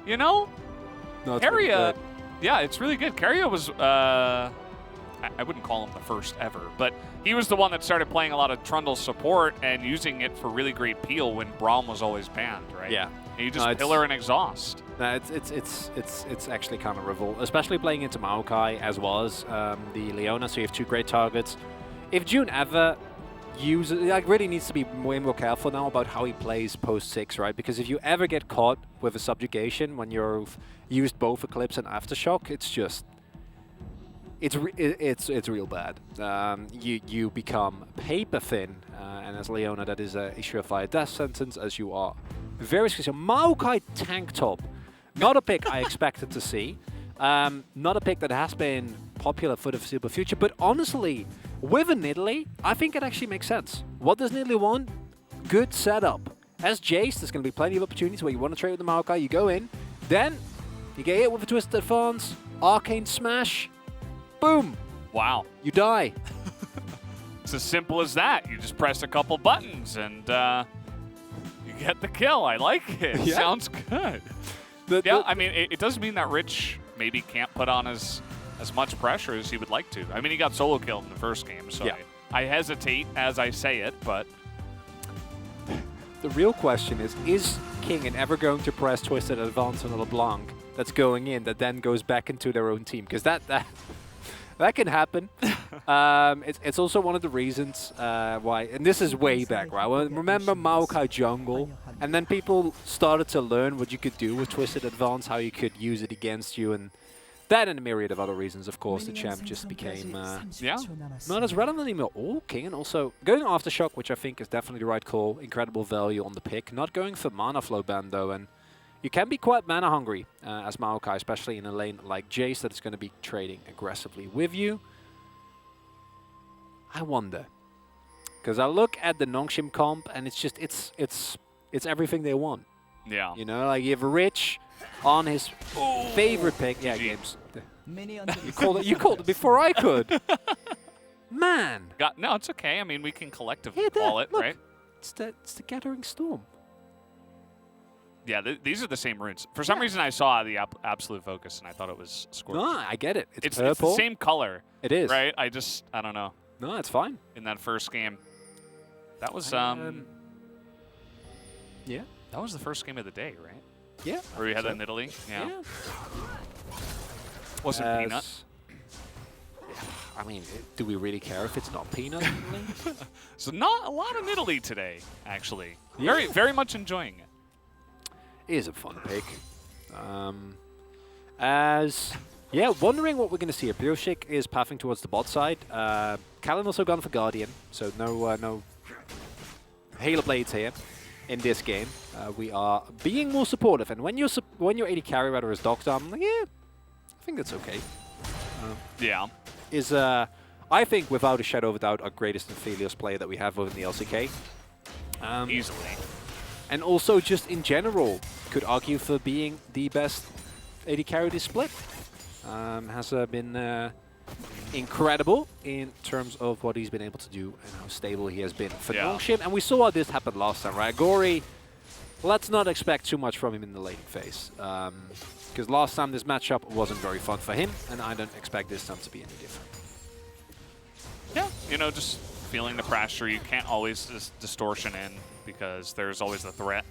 you know, No, it's Carrier, really good. yeah, it's really good. Carrier was, I wouldn't call him the first ever, but he was the one that started playing a lot of Trundle support and using it for really great peel when Braum was always banned, right? Yeah. And you just pillar and exhaust. No, it's actually kind of revolt, especially playing into Maokai as well as the Leona, so you have two great targets. If June ever uses, like, really needs to be way more careful now about how he plays post 6, right? Because if you ever get caught with a subjugation when you've used both Eclipse and Aftershock, it's just, it's real bad. You become paper thin, and as Leona, that is a surefire death sentence, as you are very skilled. Maokai tank top, not a pick I expected to see. Not a pick that has been popular for the foreseeable future, but honestly, with a Nidalee, I think it actually makes sense. What does Nidalee want? Good setup. As Jace, there's going to be plenty of opportunities where you want to trade with the Maokai, you go in, then you get hit with a Twisted Advance, Arcane Smash, boom! Wow. You die. It's as simple as that. You just press a couple buttons and you get the kill. I like it. Yeah. Sounds good. Yeah, I mean, it does mean that Rich maybe can't put on as much pressure as he would like to. I mean, he got solo killed in the first game, so yeah. I hesitate as I say it, but... The real question is King ever going to press Twisted Advance on a LeBlanc that's going in that then goes back into their own team? Because that can happen. It's also one of the reasons why, and this is way back, right? Well, remember Maokai Jungle? And then people started to learn what you could do with Twisted Advance, how you could use it against you, and that and a myriad of other reasons, of course, the champ just became not as relevant anymore. Oh, King, and also going Aftershock, which I think is definitely the right call. Incredible value on the pick. Not going for mana flow ban, though, and you can be quite mana hungry as Maokai, especially in a lane like Jace that is going to be trading aggressively with you. I wonder, because I look at the Nongshim comp, and it's just it's everything they want. Yeah. You know, like you have Rich on his favorite pick. Yeah, games. You called it before I could. Man. No, it's okay. I mean, we can collectively Yeah, call it, look, right? It's the Gathering Storm. Yeah, these are the same runes. For some reason, I saw the Absolute Focus, and I thought it was Scorch. No, I get it. It's It's purple. the same color. It is. Right? I don't know. No, it's fine. In that first game. That was, yeah. That was the first game of the day, right? Yeah. Where we had that Nidalee? Yeah. Yeah. Wasn't Peanut. I mean, do we really care if it's not Peanut? So not a lot of Nidalee today, actually. Yeah. Very much enjoying it. It is a fun pick. Wondering what we're going to see here. Pioshik is pathing towards the bot side. Callan also gone for Guardian, so no Halo Blades here in this game. We are being more supportive, and when your AD carry rather is Doctor, I'm like, yeah, I think that's okay. Yeah. Is I think without a shadow of a doubt our greatest Aphelios player that we have within the LCK. Easily. And also just in general could argue for being the best AD carry this split. Has been incredible in terms of what he's been able to do and how stable he has been for Nongshim. And we saw how this happened last time, right? Gory, let's not expect too much from him in the laning phase. Because last time this matchup wasn't very fun for him, and I don't expect this time to be any different. Yeah, you know, just feeling the pressure. You can't always just distortion in because there's always the threat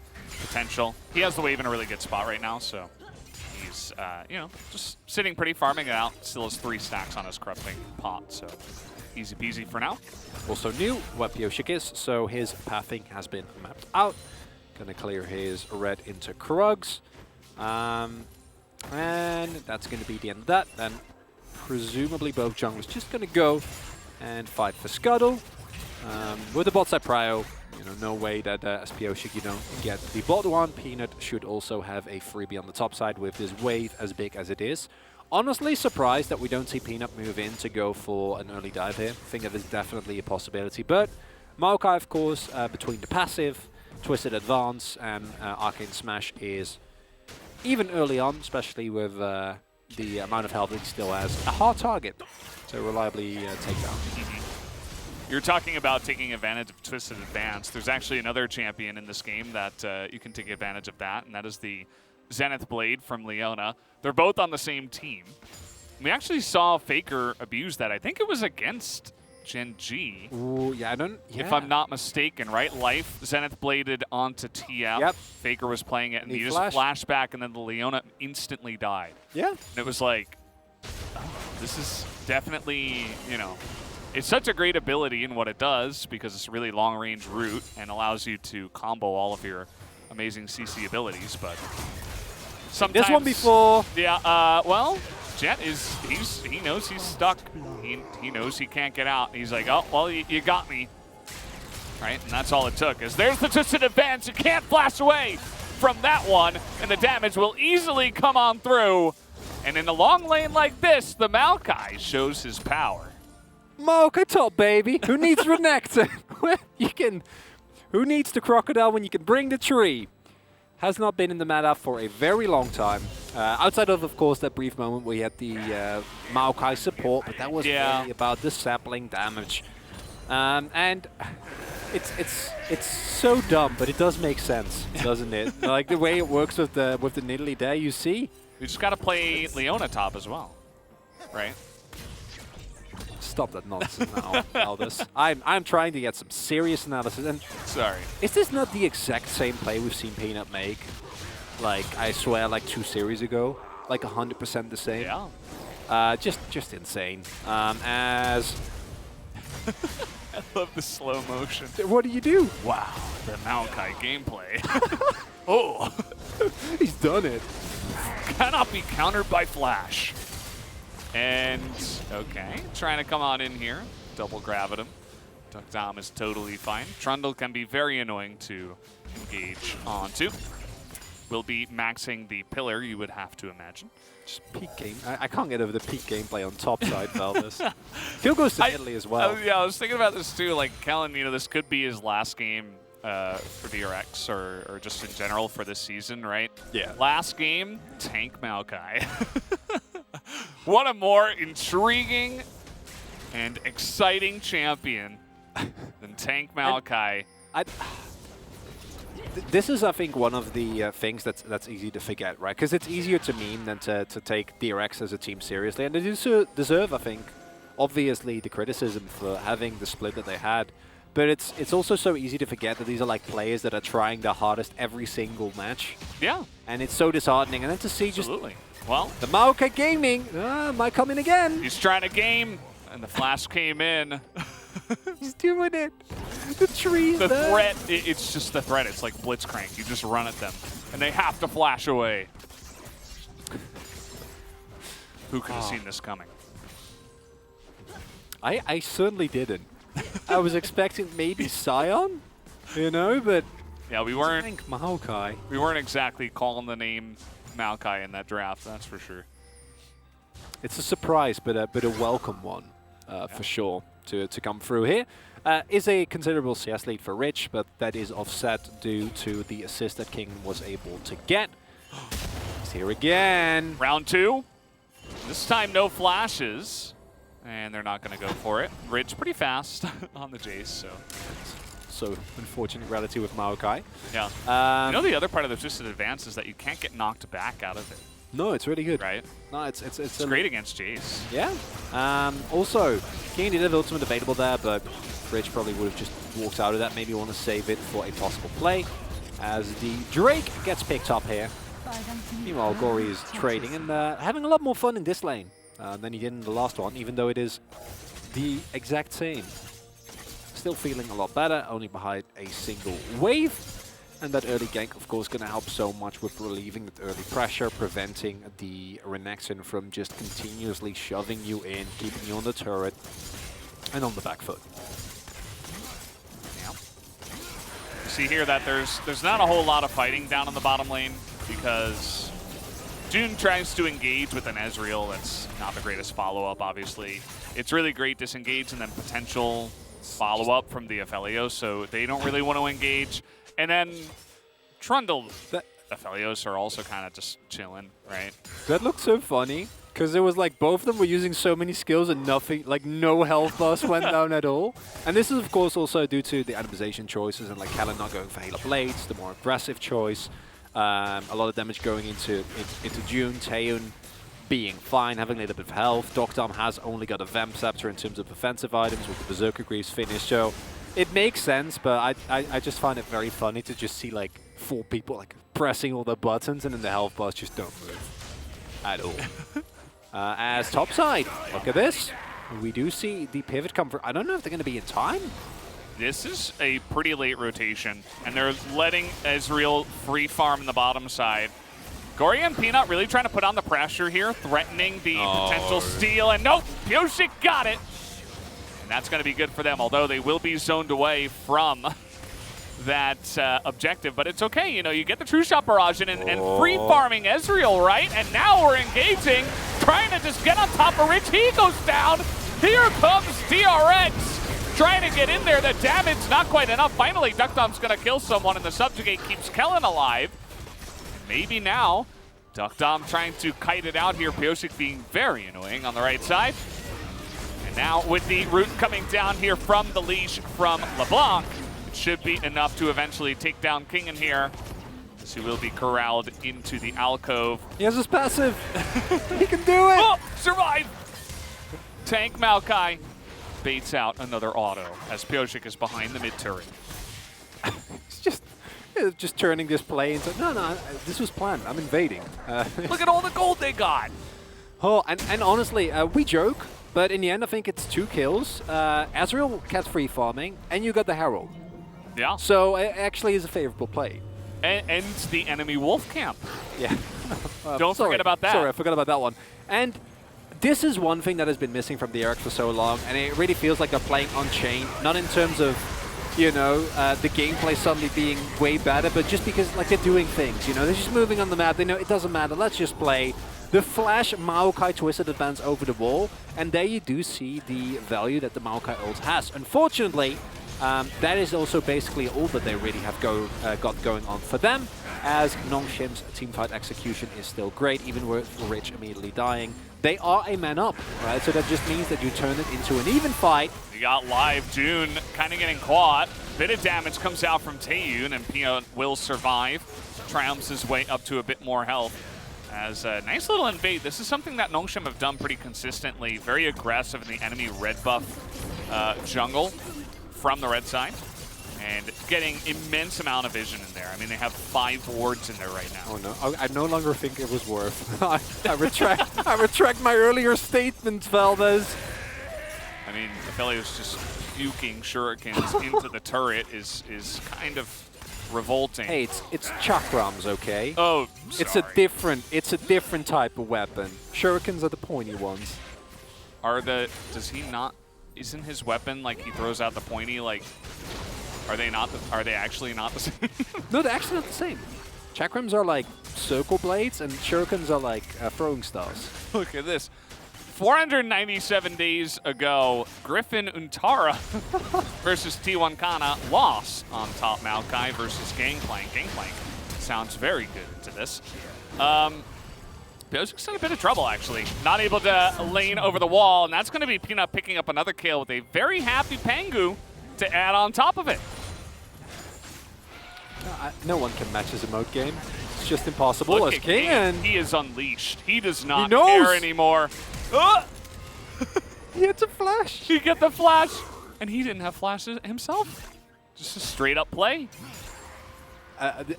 potential. He has the wave in a really good spot right now, so he's, you know, just sitting pretty, farming it out. Still has 3 stacks on his corrupting pot, so easy peasy for now. Also knew what Pioshik is, so his pathing has been mapped out. Gonna clear his red into Krugs. And that's going to be the end of that. Then presumably both junglers just going to go and fight for Scuttle. With the bot side prio, you know, no way that as Pioshik you don't get the bot one. Peanut should also have a freebie on the top side with this wave as big as it is. Honestly surprised that we don't see Peanut move in to go for an early dive here. I think that is definitely a possibility. But Maokai, of course, between the passive, Twisted Advance, and Arcane Smash is, even early on, especially with the amount of health he still has, a hard target to reliably take down. You're talking about taking advantage of Twisted Advance. There's actually another champion in this game that you can take advantage of that, and that is the Zenith Blade from Leona. They're both on the same team. We actually saw Faker abuse that. I think it was against Gen G. Ooh, yeah, I don't. Yeah. If I'm not mistaken, right? Life Zenith bladed onto TF. Yep. Faker was playing it, and he just flashed. flashed back, and then the Leona instantly died. Yeah. And it was like, oh, this is definitely, you know, it's such a great ability in what it does because it's a really long-range route and allows you to combo all of your amazing CC abilities. But sometimes This one before. yeah. Well, Jet he knows he's stuck. He knows he can't get out. He's like, oh well, you got me, right? And that's all it took. Is there's the twisted advance. You can't flash away from that one, and the damage will easily come on through. And in a long lane like this, the Maokai shows his power. Maokai top, baby. Who needs Renekton? Who needs the crocodile when you can bring the tree? Has not been in the meta for a very long time. Outside of course, that brief moment where we had the Maokai support, but that was really about the sapling damage. And it's so dumb, but it does make sense, doesn't it? Like the way it works with the Nidalee there, you see? We just got to play Leona top as well, right? Stop that nonsense now, Aldous. I'm trying to get some serious analysis. And sorry. Is this not the exact same play we've seen Peanut make? Like, I swear, like 2 series ago? Like 100% the same? Yeah. Just insane. As... I love the slow motion. What do you do? Wow, the Maokai gameplay. Oh. He's done it. Cannot be countered by Flash. And, okay, trying to come on in here. Double grabbed him. Duck Dom is totally fine. Trundle can be very annoying to engage onto. Will be maxing the pillar, you would have to imagine. Just peak game. I can't get over the peak gameplay on top side, Veldis. Phil goes to Italy as well. Yeah, I was thinking about this too. Like, Kellen, you know, this could be his last game for DRX or just in general for this season, right? Yeah. Last game, tank Maokai. What a more intriguing and exciting champion than tank Maokai. This is, I think, one of the things that's easy to forget, right? Because it's easier to meme than to take DRX as a team seriously. And they deserve, I think, obviously, the criticism for having the split that they had. But it's also so easy to forget that these are like players that are trying their hardest every single match. Yeah. And it's so disheartening. And then to see Absolutely. Well, the Maokai gaming might come in again. He's trying to game, and the flash came in. He's doing it. The trees. The threat, it's just the threat. It's like Blitzcrank. You just run at them, and they have to flash away. Who could have seen this coming? I certainly didn't. I was expecting maybe Sion, you know, but yeah, we weren't. I think Maokai. We weren't exactly calling the name Maokai in that draft. That's for sure. It's a surprise, but a welcome one for sure to come through here. Is a considerable CS lead for Rich, but that is offset due to the assist that King was able to get. He's here again. Round 2. This time no flashes, and they're not going to go for it. Rich pretty fast on the Jace, so unfortunate reality with Maokai. Yeah. You know the other part of the twisted advance is that you can't get knocked back out of it. No, it's really good. Right? No, it's great against Jace. Yeah. Also, King did have ultimate available there, but Rich probably would have just walked out of that. Maybe want to save it for a possible play, as the Drake gets picked up here. Meanwhile, Gory is trading and having a lot more fun in this lane than he did in the last one, even though it is the exact same. Still feeling a lot better, only behind a single wave. And that early gank, of course, going to help so much with relieving that early pressure, preventing the Renekton from just continuously shoving you in, keeping you on the turret and on the back foot. Yeah. You see here that there's not a whole lot of fighting down in the bottom lane because June tries to engage with an Ezreal. That's not the greatest follow-up, obviously. It's really great disengage and then potential follow-up from the Aphelios, so they don't really want to engage. And then Trundle, Aphelios are also kind of just chilling, right? That looked so funny, because it was like both of them were using so many skills and nothing, like no health bars went down at all. And this is of course also due to the itemization choices and like Kellen not going for Halo Blades, the more aggressive choice. A lot of damage going into June. Taeyoon being fine, having a little bit of health. Dokdam has only got a Vamp Scepter in terms of offensive items with the Berserker Greaves finish. So it makes sense, but I just find it very funny to just see like 4 people like pressing all the buttons and then the health bars just don't move at all. As topside, look at this. We do see the pivot come for. I don't know if they're going to be in time. This is a pretty late rotation, and they're letting Ezreal free farm the bottom side. Gory and Peanut really trying to put on the pressure here, threatening the potential steal, and nope, Pyosik got it. And that's going to be good for them, although they will be zoned away from that objective, but it's okay. You know, you get the True Shot barrage in and free farming Ezreal, right? And now we're engaging, trying to just get on top of Rich. He goes down. Here comes DRX, trying to get in there. The damage not quite enough. Finally, Duckdom's going to kill someone, and the Subjugate keeps Kellen alive. Maybe now, Duckdom trying to kite it out here. Pyosik being very annoying on the right side. And now with the root coming down here from the leash from LeBlanc, it should be enough to eventually take down King in here. As he will be corralled into the alcove. He has his passive. He can do it. Oh, survive! Tank Maokai baits out another auto as Pyosik is behind the mid turret. It's just turning this play into, no, this was planned. I'm invading. Look at all the gold they got. Oh, and honestly, we joke, but in the end, I think it's 2 kills. Ezreal kept free farming, and you got the Herald. Yeah. So it actually is a favorable play. And the enemy wolf camp. Yeah. Don't forget about that. Sorry, I forgot about that one. And this is one thing that has been missing from DRX for so long, and it really feels like they're playing Unchained, not in terms of, you know, the gameplay suddenly being way better, but just because like they're doing things, you know, they're just moving on the map. They know it doesn't matter. Let's just play. The flash Maokai Twisted Advance over the wall, and there you do see the value that the Maokai ult has. Unfortunately, that is also basically all that they really have got going on for them, as Nongshim's teamfight execution is still great, even with Rich immediately dying. They are a man up, right? So that just means that you turn it into an even fight. You got live June kind of getting caught. Bit of damage comes out from Taeyoon, and Pio will survive. Triumphs his way up to a bit more health. As a nice little invade. This is something that Nongshim have done pretty consistently. Very aggressive in the enemy red buff jungle from the red side. And getting immense amount of vision in there. I mean, they have 5 wards in there right now. Oh no, I no longer think it was worth. I retract my earlier statement, Valdez. I mean, the fellow who's just puking shurikens into the turret is kind of revolting. Hey, it's chakrams, okay? Oh, sorry. It's a different type of weapon. Shurikens are the pointy ones. Does he not? Isn't his weapon like he throws out the pointy? Like, are they actually not the same? No, they're actually not the same. Chakrams are like circle blades, and shurikens are like throwing stars. Look at this. 497 days ago, Griffin Untara versus T1 Kana lost on top Maokai versus Gangplank. Gangplank sounds very good to this. Biosik's in a bit of trouble, actually. Not able to lane over the wall, and that's going to be Peanut picking up another kill with a very happy Pangu to add on top of it. No one can match his emote game. It's just impossible. Look As at King, and he is unleashed. He does not knows. care anymore. He hits a flash. He get the flash, and he didn't have flashes himself. Just a straight up play.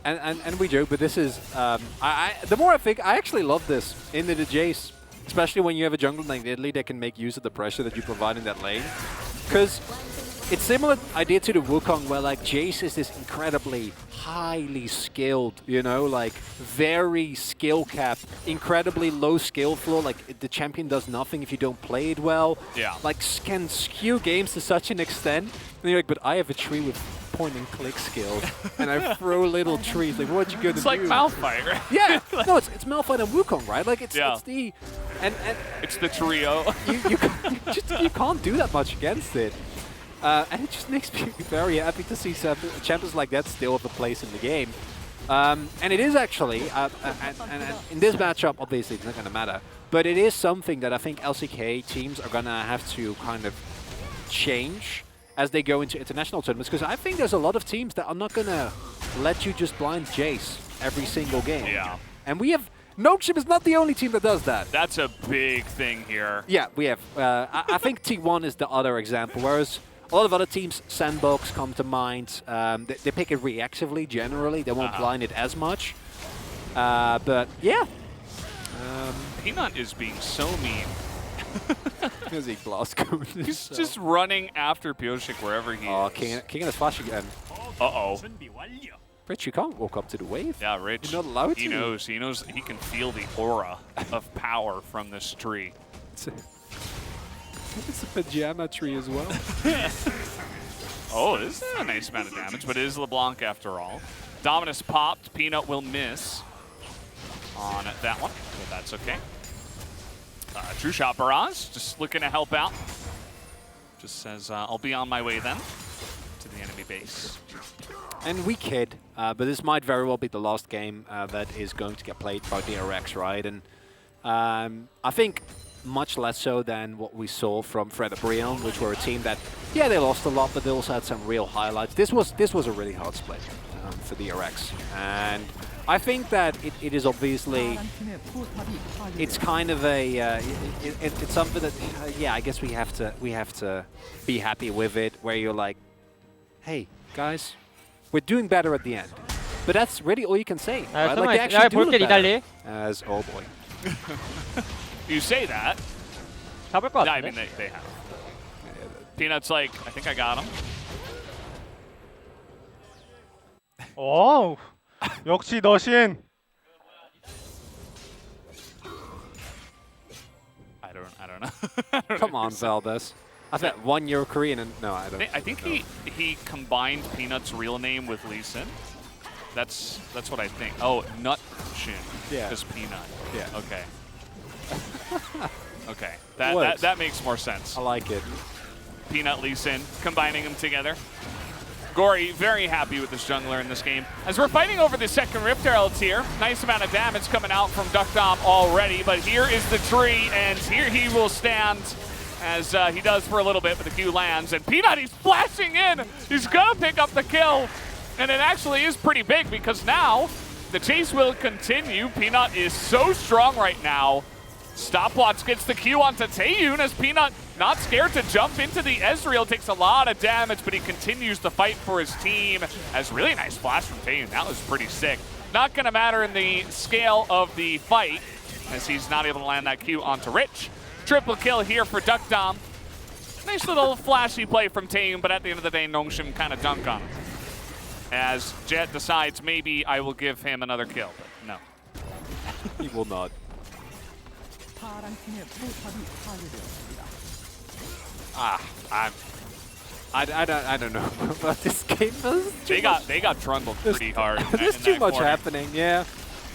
And we joke, but this is the more I think, I actually love this in the Jace, especially when you have a jungler like Italy that can make use of the pressure that you provide in that lane, because it's similar idea to the Wukong, where like Jace is this incredibly highly skilled, you know, like very skill capped, incredibly low skill floor. Like the champion does nothing if you don't play it well. Yeah. Like can skew games to such an extent. And you're like, but I have a tree with point and click skills, and I throw little trees. Like, what you gonna do? It's like Malphite, right? Yeah. No, it's Malphite and Wukong, right? Like it's the and it's the trio. you can't do that much against it. And it just makes me very happy to see champions like that still have a place in the game. And it is actually, and in this matchup, obviously it's not going to matter, but it is something that I think LCK teams are going to have to kind of change as they go into international tournaments, because I think there's a lot of teams that are not going to let you just blind Jace. every single game. Yeah. And we have... Noxim is not the only team that does that. That's a big thing here. Yeah, we have. I think T1 is the other example, whereas a lot of other teams, Sandbox come to mind, they pick it reactively generally. They won't blind it as much. But yeah. Peanut is being so mean. Here's a blast cone. He's just running after Pioshik wherever he is. King of the Flash again. Uh-oh. Rich, you can't walk up to the wave. Yeah, Rich. You're not allowed to. He knows. He knows. He can feel the aura of power from this tree. It's a pajama tree as well. Oh, this is a nice amount of damage, but it is LeBlanc after all. Dominus popped. Peanut will miss on that one, but that's okay. True Shot Barrage, just looking to help out. Just says, I'll be on my way then to the enemy base. And we kid, but this might very well be the last game that is going to get played by DRX, right? And I think much less so than what we saw from Fred Brion, which were a team that, yeah, they lost a lot, but they also had some real highlights. This was a really hard split for DRX, and I think that it is obviously, it's kind of a, it's something that, yeah, I guess we have to be happy with it, where you're like, hey guys, we're doing better at the end. But that's really all you can say. Right? Like, they actually do look better. As, oh boy. You say that. 잡을 것 Yeah, I 같은데? mean, they have. Peanut's like, I think I got him. 오, 역시 너신. I don't know. Come on, Valdez. I thought 1 year Korean and no, I don't. I think he combined Peanut's real name with Lee Sin. That's what I think. Oh, Nut Shin. Yeah. Just Peanut. Yeah. Okay. Okay. Works. That makes more sense. I like it. Peanut, Lee Sin, combining them together. Gory, very happy with this jungler in this game. As we're fighting over the second Rift Heralds here, nice amount of damage coming out from Duckdom already, but here is the tree, and here he will stand as he does for a little bit, but the Q lands, and Peanut, he's flashing in! He's gonna pick up the kill, and it actually is pretty big because now the chase will continue. Peanut is so strong right now. Stopwatch gets the Q onto Taeyun as Peanut not scared to jump into the Ezreal, takes a lot of damage, but he continues to fight for his team. As really nice flash from Taeyun, that was pretty sick. Not gonna matter in the scale of the fight as he's not able to land that Q onto Rich. Triple kill here for Duckdom. Nice little flashy play from Taeyun, but at the end of the day, Nongshim kind of dunk on him. As Jet decides maybe I will give him another kill, but no. He will not. I don't know about this game. They got trundled pretty hard. There's too much happening, yeah.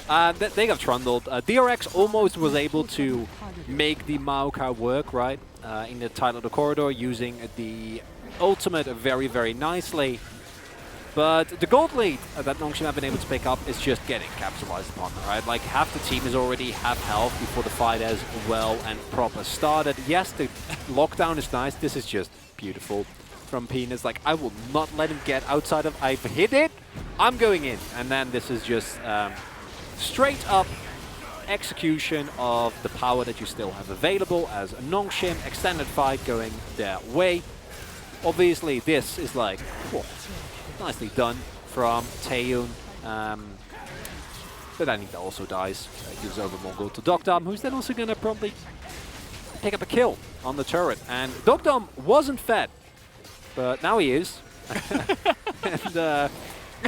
They got trundled. DRX almost was able to make the Maokai work, right? In the title of the corridor, using the ultimate very, very nicely. But the gold lead that Nongshim have been able to pick up is just getting capitalized upon, right? Like, half the team is already half health before the fight has well and proper started. Yes, the lockdown is nice. This is just beautiful from Penis. Like, I will not let him get outside of, I've hit it, I'm going in. And then this is just straight up execution of the power that you still have available as a Nongshim extended fight going their way. Obviously, this is like, whoa, nicely done from Taeyun. But then he also dies. Gives over Mongol to Duckdom, who's then also going to probably pick up a kill on the turret. And Duckdom wasn't fed, but now he is. And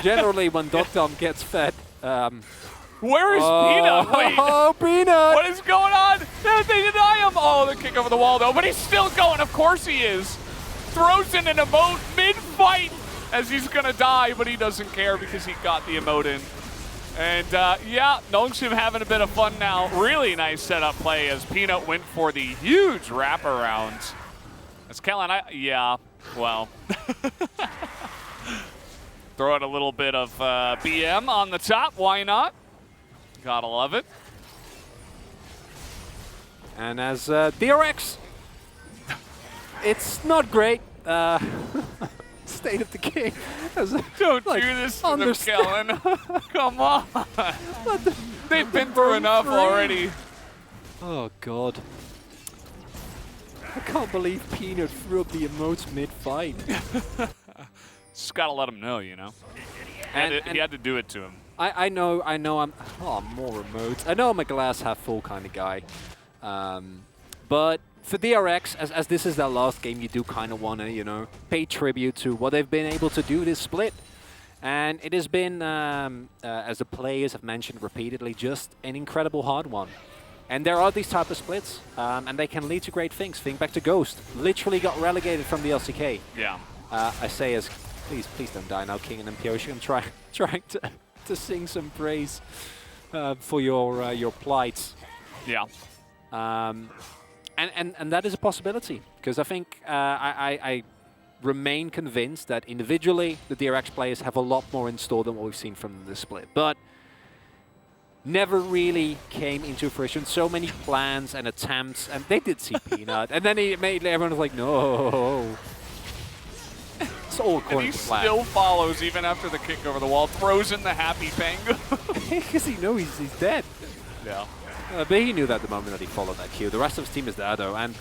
generally, when Duckdom gets fed, where is Peanut? Wait. Oh, Peanut! What is going on? They deny him. Oh, the kick over the wall, though. But he's still going. Of course he is. Throws in an emote mid-fight as he's going to die, but he doesn't care because he got the emote in. And, yeah, Nongshim having a bit of fun now. Really nice setup play as Peanut went for the huge wraparound. As Kellen, yeah, well. Throw out a little bit of BM on the top. Why not? Gotta love it. And as DRX, it's not great. State of the King. Don't Like, do this to them, understand- Kellen. Come on. They've been through enough already. Oh, God. I can't believe Peanut threw up the emotes mid-fight. Just gotta let him know, you know. And He had to do it to him. I know I'm more remote. I know I'm a glass half full kind of guy. But for DRX, as this is their last game, you do kind of want to, you know, pay tribute to what they've been able to do this split. And it has been, as the players have mentioned repeatedly, just an incredible hard one. And there are these type of splits, and they can lead to great things. Think back to Ghost. Literally got relegated from the LCK. Yeah. I say as, please don't die now, King and Impioshi. I'm trying to sing some praise for your plight. Yeah. And that is a possibility, because I think I remain convinced that individually the DRX players have a lot more in store than what we've seen from the split. But never really came into fruition. So many plans and attempts, and they did see Peanut, and then he made everyone was like, no. It's all And according he to plan. still follows even after the kick over the wall, throws in the happy penguin. Because he knows he's dead. Yeah. But he knew that the moment that he followed that cue. The rest of his team is there, though. And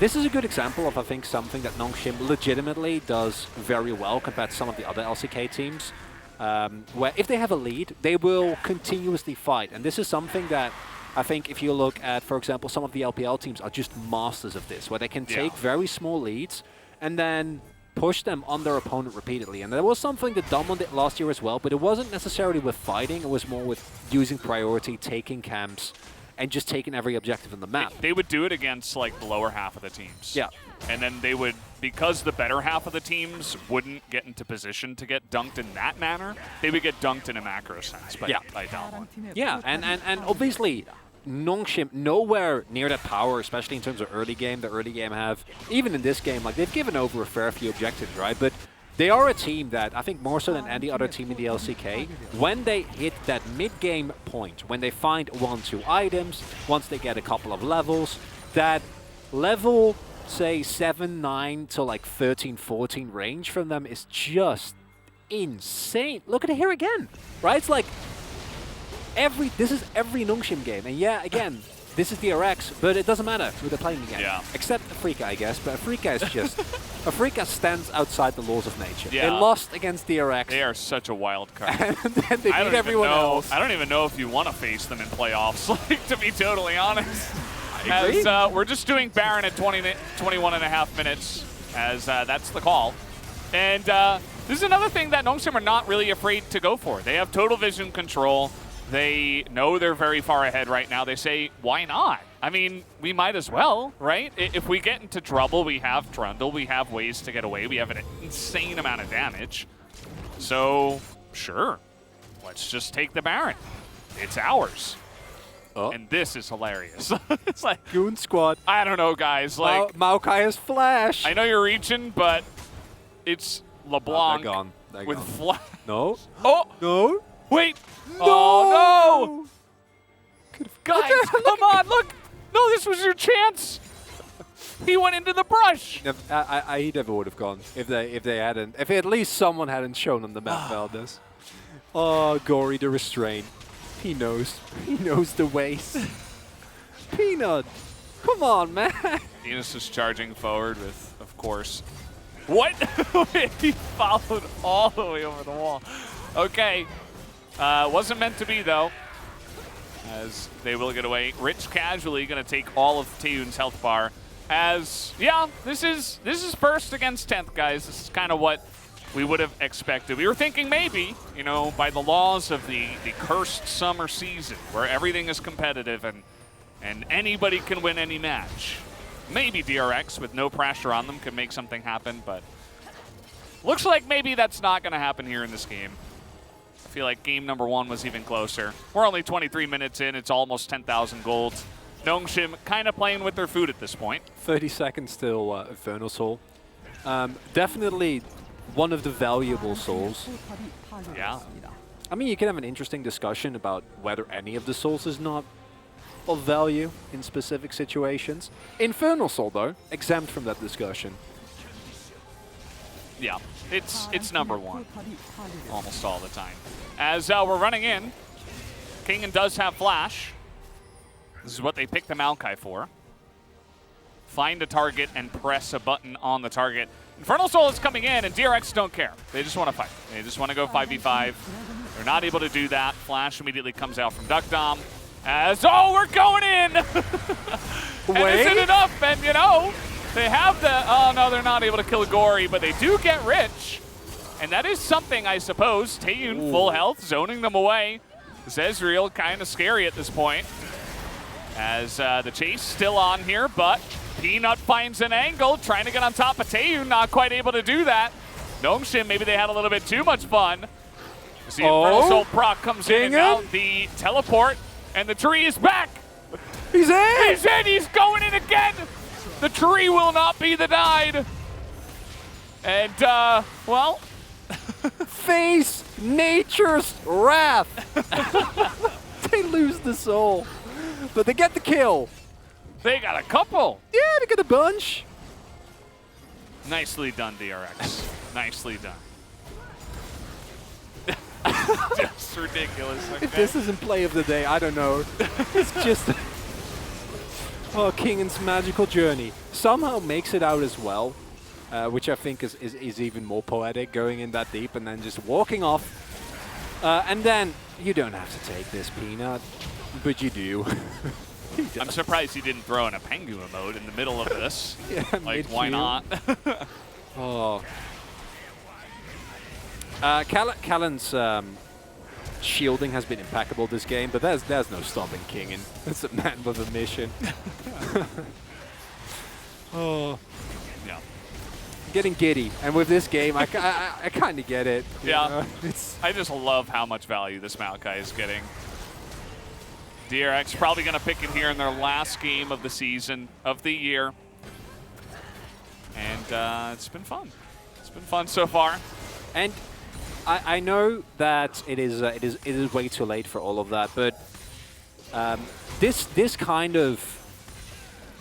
this is a good example of, I think, something that Nongshim legitimately does very well compared to some of the other LCK teams. Where if they have a lead, they will continuously fight. And this is something that I think if you look at, for example, some of the LPL teams are just masters of this, where they can take very small leads and then push them on their opponent repeatedly. And there was something that Domon did last year as well, but it wasn't necessarily with fighting, it was more with using priority, taking camps, and just taking every objective in the map. They would do it against like the lower half of the teams. Yeah. And then they would, because the better half of the teams wouldn't get into position to get dunked in that manner, they would get dunked in a macro sense by Domon. Yeah, and obviously, Nongshim nowhere near that power, especially in terms of early game. The early game have, even in this game, like they've given over a fair few objectives, right? But they are a team that, I think more so than any other team in the LCK, when they hit that mid-game point, when they find 1-2 items, once they get a couple of levels, that level, say, 7-9 to like 13-14 range from them is just insane. Look at it here again, right? It's like, this is every Nongshim game, and yeah, again, this is DRX, but it doesn't matter who they're playing against. Yeah. Except Afrika, I guess, but Afrika is just... Afrika stands outside the laws of nature. Yeah. They lost against DRX. They are such a wild card. And then they beat everyone else. I don't even know if you want to face them in playoffs, like, to be totally honest. I agree. As we're just doing Baron at 21 and a half minutes, as that's the call. And this is another thing that Nongshim are not really afraid to go for. They have total vision control. They know they're very far ahead right now. They say, why not? I mean, we might as well, right? If we get into trouble, we have Trundle. We have ways to get away. We have an insane amount of damage. So, sure. Let's just take the Baron. It's ours. Oh. And this is hilarious. It's like, Goon Squad. I don't know, guys. Like, Maokai has Flash. I know you're reaching, but it's LeBlanc they're gone. They're with gone. Flash. No. Oh, No. wait. No. Oh, no. Guys, come on, look. No, this was your chance. He went into the brush. He never would have gone if they hadn't. If at least someone hadn't shown on the map about this. Oh, Gory the restraint. He knows. He knows the ways. Peanut. Come on, man. Venus is charging forward with, of course. What? He followed all the way over the wall. Okay. Wasn't meant to be, though. As they will get away. Rich casually going to take all of Taeyun's health bar. As, yeah, this is first against 10th, guys. This is kind of what we would have expected. We were thinking maybe, you know, by the laws of the cursed summer season, where everything is competitive and anybody can win any match. Maybe DRX, with no pressure on them, can make something happen, but looks like maybe that's not going to happen here in this game. I feel like game number 1 was even closer. We're only 23 minutes in. It's almost 10,000 gold. Nongshim kind of playing with their food at this point. 30 seconds till Infernal Soul. Definitely one of the valuable souls. Yeah. I mean, you can have an interesting discussion about whether any of the souls is not of value in specific situations. Infernal Soul, though, exempt from that discussion. Yeah. it's number one almost all the time. As we're running in, Kingen does have flash. This is what they picked the Maokai for. Find a target and press a button on the target. Infernal Soul is coming in, and DRX don't care. They just want to fight. They just want to go 5v5. They're not able to do that. Flash immediately comes out from Duck Dom. As, oh, we're going in! And isn't enough? And, you know, they have the, oh, no, they're not able to kill Gory, but they do get rich. And that is something, I suppose. Taeyun, full health, zoning them away. Zezreal kind of scary at this point. As the chase still on here, but Peanut finds an angle, trying to get on top of Taeyun, not quite able to do that. Nongshim, maybe they had a little bit too much fun. The Infernal Soul proc comes in, and now the teleport, and the tree is back. He's in! He's in, he's going in again. The tree will not be denied. And, well. Face nature's wrath. They lose the soul, but they get the kill. They got a couple. Yeah, they get a bunch. Nicely done, DRX. Nicely done. Just ridiculous. Okay. If this isn't play of the day, I don't know. It's just Kingen's magical journey somehow makes it out as well, which I think is even more poetic, going in that deep and then just walking off. And then you don't have to take this, Peanut, but you do. I'm surprised he didn't throw in a Pengu mode in the middle of this. Yeah, like, why not? Oh. Callan's shielding has been impeccable this game, but there's no stopping Kingen. That's a man with a mission. Oh. Yeah. Getting giddy, and with this game, I kind of get it. Yeah. I just love how much value this Maokai is getting. DRX probably going to pick it here in their last game of the season, of the year. And it's been fun. It's been fun so far. And I know that it is way too late for all of that, but this kind of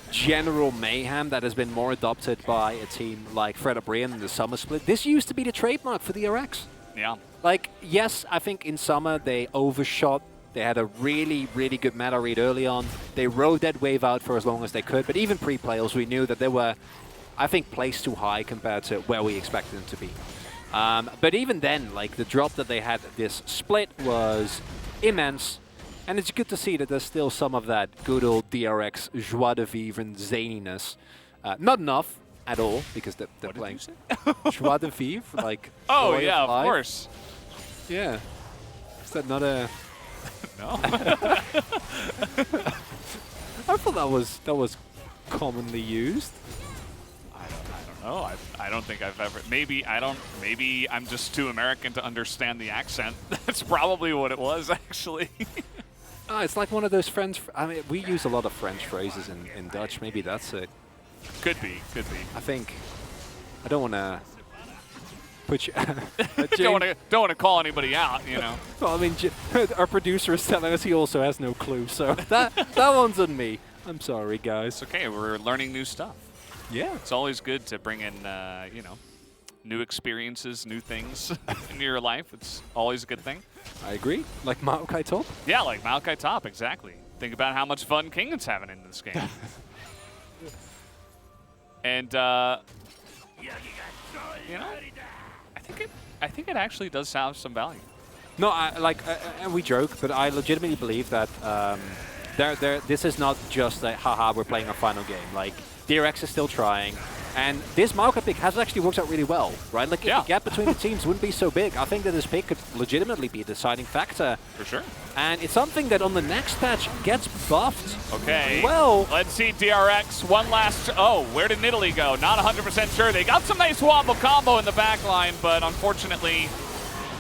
general mayhem that has been more adopted by a team like Fred Brian in the summer split, this used to be the trademark for DRX. Yeah. Like, yes, I think in summer they overshot. They had a really, really good meta read early on. They rode that wave out for as long as they could, but even pre-playoffs, we knew that they were, I think, placed too high compared to where we expected them to be. But even then, like, the drop that they had this split was immense, and it's good to see that there's still some of that good old DRX joie de vivre and zaniness. Not enough at all, because they're playing joie de vivre, like. Oh yeah, of course. Yeah. Is that not a? No. I thought that was commonly used. I don't know. I don't think I've ever. Maybe I'm just too American to understand the accent. That's probably what it was, actually. It's like one of those French. I mean, we use a lot of French phrases in Dutch. Maybe that's it. Could be. Could be. I think. I don't want to put you. don't want to call anybody out, you know. Well, I mean, our producer is telling us he also has no clue, so that one's on me. I'm sorry, guys. It's okay. We're learning new stuff. Yeah. It's always good to bring in, you know, new experiences, new things into your life. It's always a good thing. I agree. Like Maokai Top? Yeah, like Maokai Top, exactly. Think about how much fun Kingen's having in this game. And, you know, I think it actually does have some value. No, and we joke, but I legitimately believe that this is not just a haha, we're playing a final game. Like, DRX is still trying, and this Maokai pick has actually worked out really well, right? Like, if the gap between the teams wouldn't be so big, I think that this pick could legitimately be a deciding factor. For sure. And it's something that on the next patch gets buffed. Okay. Well, let's see DRX. One last. Oh, where did Nidalee go? Not 100% sure. They got some nice wobble combo in the back line, but unfortunately,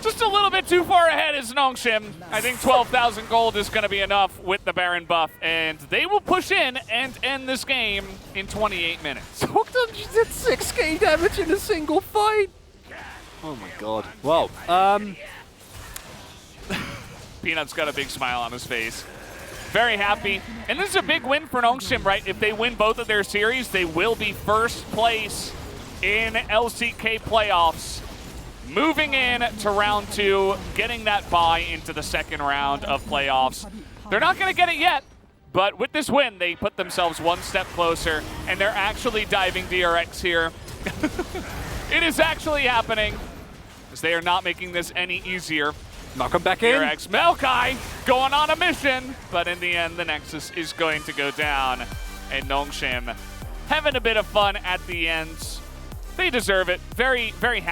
just a little bit too far ahead is Nongshim. I think 12,000 gold is going to be enough with the Baron buff, and they will push in and end this game in 28 minutes. Hookdom just did 6k damage in a single fight. Oh my god. Well, Peanut's got a big smile on his face. Very happy. And this is a big win for Nongshim, right? If they win both of their series, they will be first place in LCK playoffs. moving in to round 2, getting that bye into the second round of playoffs. They're not going to get it yet, but with this win, they put themselves one step closer, and they're actually diving DRX here. It is actually happening, as they are not making this any easier. Knock him back in. DRX Maokai going on a mission, but in the end, the Nexus is going to go down. And Nongshim having a bit of fun at the end. They deserve it. Very, very happy.